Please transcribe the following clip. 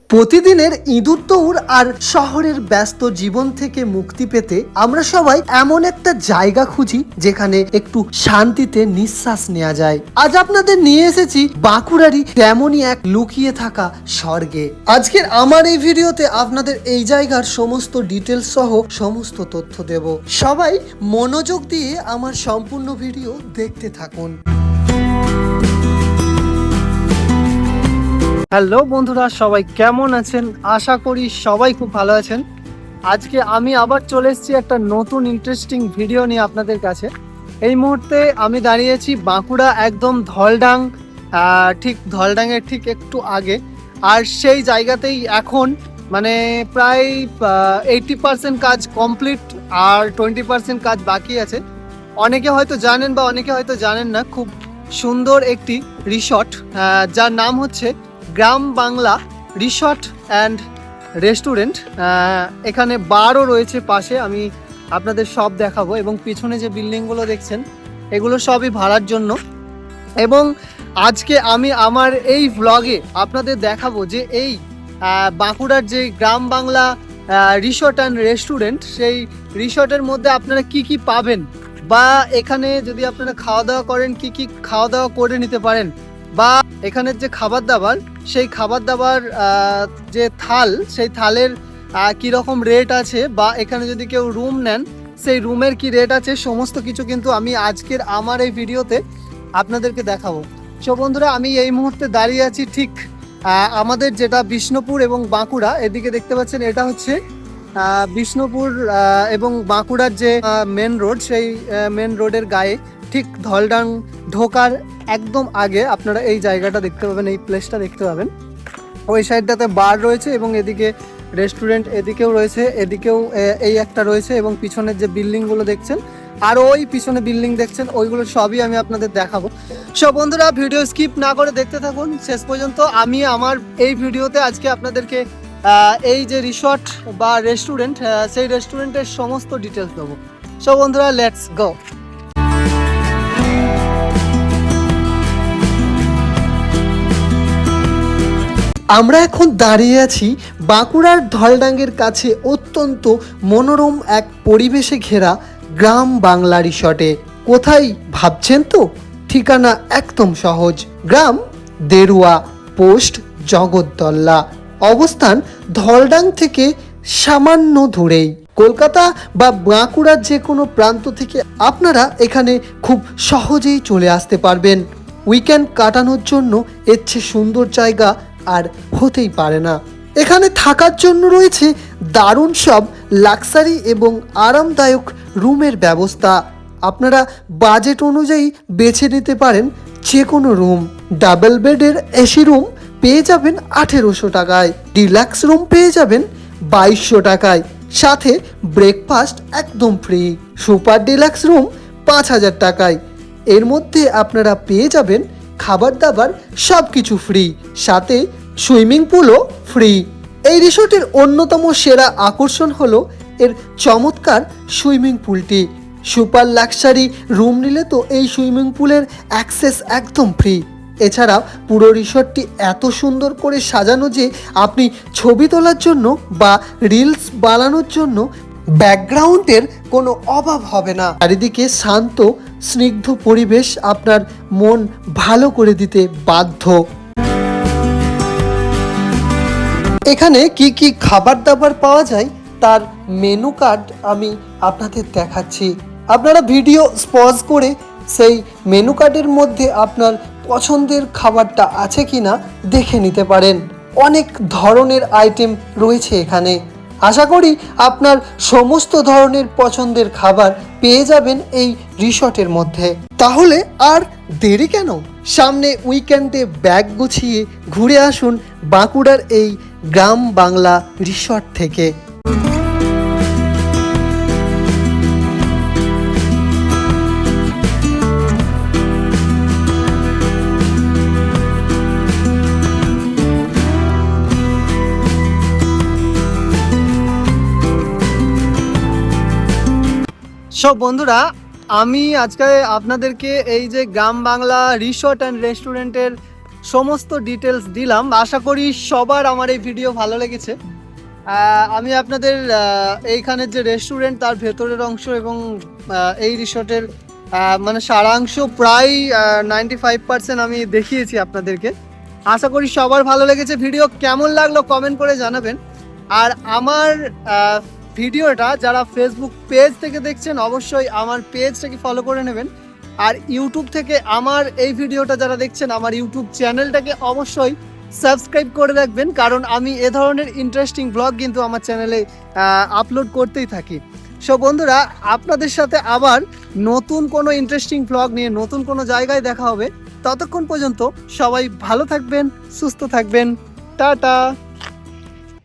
প্রতিদিনের ইঁদুর দৌড় আর শহরের ব্যস্ত জীবন থেকে মুক্তি পেতে আমরা সবাই এমন একটা জায়গা খুঁজি যেখানে একটু শান্তিতে নিঃশ্বাস নেওয়া যায়। আজ আপনাদের নিয়ে এসেছি বাঁকুড়ারই তেমনই এক লুকিয়ে থাকা স্বর্গে। আজকের আমার এই ভিডিওতে আপনাদের এই জায়গার সমস্ত ডিটেলস সহ সমস্ত তথ্য দেব। সবাই মনোযোগ দিয়ে আমার সম্পূর্ণ ভিডিও দেখতে থাকুন। হ্যালো বন্ধুরা, সবাই কেমন আছেন? আশা করি সবাই খুব ভালো আছেন। আজকে আমি আবার চলে এসেছি একটা নতুন ইন্টারেস্টিং ভিডিও নিয়ে আপনাদের কাছে। এই মুহূর্তে আমি দাঁড়িয়েছি বাঁকুড়া একদম ধলডাং, ঠিক ধলডাংয়ের ঠিক একটু আগে। আর সেই জায়গাতেই এখন মানে প্রায় 80% কাজ কমপ্লিট আর 20% কাজ বাকি আছে। অনেকে হয়তো জানেন বা অনেকে হয়তো জানেন না, খুব সুন্দর একটি রিসর্ট যার নাম হচ্ছে গ্রাম বাংলা রিসর্ট অ্যান্ড রেস্টুরেন্ট। এখানে বারও রয়েছে পাশে, আমি আপনাদের সব দেখাবো। এবং পিছনে যে বিল্ডিংগুলো দেখছেন এগুলো সবই ভাড়ার জন্য। এবং আজকে আমি আমার এই ভ্লগে আপনাদের দেখাবো যে এই বাঁকুড়ার যে গ্রাম বাংলা রিসর্ট অ্যান্ড রেস্টুরেন্ট, সেই রিসর্টের মধ্যে আপনারা কি কি পাবেন, বা এখানে যদি আপনারা খাওয়া দাওয়া করেন কি কি খাওয়া দাওয়া করে নিতে পারেন, বা এখানের যে খাবার দাবার, সেই খাবার দাবার যে থাল, সেই থালের কীরকম রেট আছে, বা এখানে যদি কেউ রুম নেন সেই রুমের কি রেট আছে, সমস্ত কিছু কিন্তু আমি আজকের আমার এই ভিডিওতে আপনাদেরকে দেখাবো। সো বন্ধুরা, আমি এই মুহূর্তে দাঁড়িয়ে আছি ঠিক আমাদের যেটা বিষ্ণুপুর এবং বাঁকুড়া, এদিকে দেখতে পাচ্ছেন এটা হচ্ছে বিষ্ণুপুর এবং বাঁকুড়ার যে মেন রোড, সেই মেন রোডের গায়ে ঠিক ধলডাং ঢোকার একদম আগে আপনারা এই জায়গাটা দেখতে পাবেন, এই প্লেসটা দেখতে পাবেন। ওই সাইডটাতে বার রয়েছে এবং এদিকে রেস্টুরেন্ট, এদিকেও রয়েছে, এদিকেও এই একটা রয়েছে, এবং পিছনের যে বিল্ডিংগুলো দেখছেন আর ওই পিছনে বিল্ডিং দেখছেন, ওইগুলো সবই আমি আপনাদের দেখাবো। সব বন্ধুরা, ভিডিও স্কিপ না করে দেখতে থাকুন শেষ পর্যন্ত। আমি আমার এই ভিডিওতে আজকে আপনাদেরকে এই যে রিসর্ট বা রেস্টুরেন্ট, সেই রেস্টুরেন্টের সমস্ত ডিটেলস দেবো। সব বন্ধুরা, লেটস গো। আমরা এখন দাঁড়িয়ে আছি বাঁকুড়ার ধলডাঙ্গের কাছে অত্যন্ত মনোরম এক পরিবেশে ঘেরা গ্রাম বাংলা রিসর্টে। কোথায় ভাবছেন তো? ঠিকানা একদম সহজ, গ্রাম দেরুয়া, পোস্ট জগদ্দল্লা। অবস্থান ধলডাং থেকে সামান্য দূরেই। কলকাতা বা বাঁকুড়ার যে কোনো প্রান্ত থেকে আপনারা এখানে খুব সহজেই চলে আসতে পারবেন। উইকেন্ড কাটানোর জন্য এর চেয়ে সুন্দর জায়গা আর হতেই পারে না। এখানে থাকার জন্য রয়েছে দারুণ সব লাক্সারি এবং আরামদায়ক রুমের ব্যবস্থা। আপনারা বাজেট অনুযায়ী বেছে নিতে পারেন যে কোনো রুম। ডাবল বেডের এসি রুম পেয়ে যাবেন 1800 টাকায়, ডিলাক্স রুম পেয়ে যাবেন 2200 টাকায়, সাথে ব্রেকফাস্ট একদম ফ্রি। সুপার ডিলাক্স রুম 5000 টাকায়। এর মধ্যে আপনারা পেয়ে যাবেন খাবার দাবার সব কিছু ফ্রি, সাথে সুইমিং পুলও ফ্রি। এই রিসোর্টের অন্যতম সেরা আকর্ষণ হলো এর চমৎকার সুইমিং পুলটি। সুপার লাক্সারি রুম নিলে তো এই সুইমিং পুলের অ্যাক্সেস একদম ফ্রি। এছাড়া পুরো রিসর্টটি এত সুন্দর করে সাজানো যে আপনি ছবি তোলার জন্য বা রিলস বানানোর জন্য ব্যাকগ্রাউন্ডের কোনো অভাব হবে না। চারিদিকে শান্ত স্নিগ্ধ পরিবেশ আপনার মন ভালো করে দিতে বাধ্য। এখানে কি কি খাবার দাবার পাওয়া যায় তার মেনু কার্ড আমি আপনাদের দেখাচ্ছি। আপনারা ভিডিও পজ করে সেই মেনু কার্ডের মধ্যে আপনার পছন্দের খাবারটা আছে কিনা দেখে নিতে পারেন। অনেক ধরনের আইটেম রয়েছে এখানে। আশা করি আপনার সমস্ত ধরনের পছন্দের খাবার পেয়ে যাবেন এই রিসর্টের মধ্যে। তাহলে আর দেরি কেন? সামনে উইকেন্ডে ব্যাগ গুছিয়ে ঘুরে আসুন বাঁকুড়ার এই গ্রাম বাংলা রিসর্ট থেকে। সব বন্ধুরা, আমি আজকে আপনাদেরকে এই যে গ্রাম বাংলা রিসর্ট অ্যান্ড রেস্টুরেন্টের সমস্ত ডিটেলস দিলাম। আশা করি সবার আমার এই ভিডিও ভালো লেগেছে। আমি আপনাদের এইখানের যে রেস্টুরেন্ট তার ভেতরের অংশ এবং এই রিসোর্টের মানে সারাংশ প্রায় 95% আমি দেখিয়েছি আপনাদেরকে। আশা করি সবার ভালো লেগেছে। ভিডিও কেমন লাগলো কমেন্ট করে জানাবেন। আর আমার ভিডিওটা যারা ফেসবুক পেজ থেকে দেখছেন অবশ্যই আমার পেজটাকে ফলো করে নেবেন। আর ইউটিউব থেকে আমার এই ভিডিওটা যারা দেখছেন আমার ইউটিউব চ্যানেলটাকে অবশ্যই সাবস্ক্রাইব করে রাখবেন, কারণ আমি এ ধরনের ইন্টারেস্টিং ব্লগ কিন্তু আমার চ্যানেলে আপলোড করতেই থাকি। সো বন্ধুরা, আপনাদের সাথে আবার নতুন কোনো ইন্টারেস্টিং ব্লগ নিয়ে নতুন কোনো জায়গায় দেখা হবে। ততক্ষণ পর্যন্ত সবাই ভালো থাকবেন, সুস্থ থাকবেন। টাটা।